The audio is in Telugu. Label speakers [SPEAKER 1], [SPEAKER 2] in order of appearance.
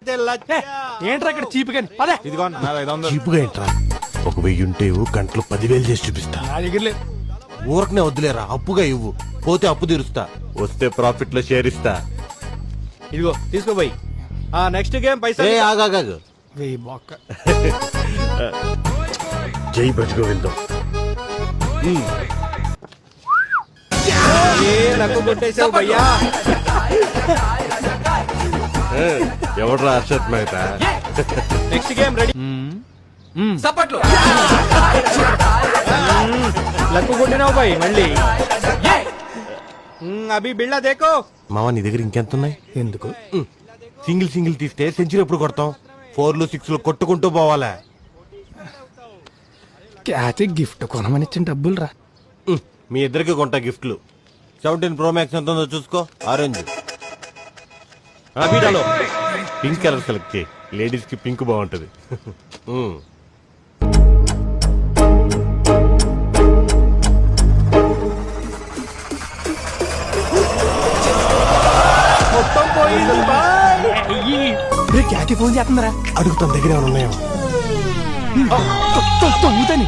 [SPEAKER 1] ఏంట్రా ఇక్కడ చీప్ గాని పదే
[SPEAKER 2] ఇదిగో నా 500.
[SPEAKER 3] చీపుగా ఏంట్రా? 1000 ఉంటే గంటలో 10,000 చేసి చూపిస్తా.
[SPEAKER 1] నా దగ్గర లేదు.
[SPEAKER 3] ఊరకనే వద్దులేరా, అప్పుగా ఇవ్వు. పోతే అప్పు తీరుస్తా, వస్తే ప్రాఫిట్ లో షేర్ ఇస్తా.
[SPEAKER 2] ఇదిగో తీసుకోపోయి. నెక్స్ట్ గేమ్ పైసా.
[SPEAKER 3] ఆగాగాగు.
[SPEAKER 1] వెయ్యి బొక్క.
[SPEAKER 3] జై భజగోవిందం.
[SPEAKER 2] నాకు కొట్టేసావు భయ్యా.
[SPEAKER 3] ఎవడ్రా Arshad Mehta?
[SPEAKER 2] Next game ready.
[SPEAKER 1] సపట్లు.
[SPEAKER 2] లక్కు కొట్టినావు భయ్ మళ్ళీ. అభి బిళ్ళ దేకో.
[SPEAKER 3] మామ నీ దగ్గర ఇంకెంత ఉన్నాయి?
[SPEAKER 1] ఎందుకు?
[SPEAKER 3] సింగిల్ తీస్తే సెంచరీ ఎప్పుడు కొడతాం? 4లు 6లు కొట్టుకుంటూ పోవాలా?
[SPEAKER 1] క్యాచ్ గిఫ్ట్ కొనమని ఇచ్చిన డబ్బులు రా.
[SPEAKER 3] మీ ఇద్దరికి కొంటా గిఫ్ట్లు. 17 Pro Max ఎంత ఉందో చూసుకో. ఆరెంజ్. బీటాలో పింక్ కలర్ సెలెక్ట్ చేయి. లేడీస్ కి పింక్ బాగుంటది.
[SPEAKER 2] మొత్తం పోయింది
[SPEAKER 1] క్యాచ్ ఫోన్ చేస్తుందిరా.
[SPEAKER 3] అడుగుతాం దగ్గర ఏమైనా ఉన్నాయో.
[SPEAKER 1] తొంగుతాని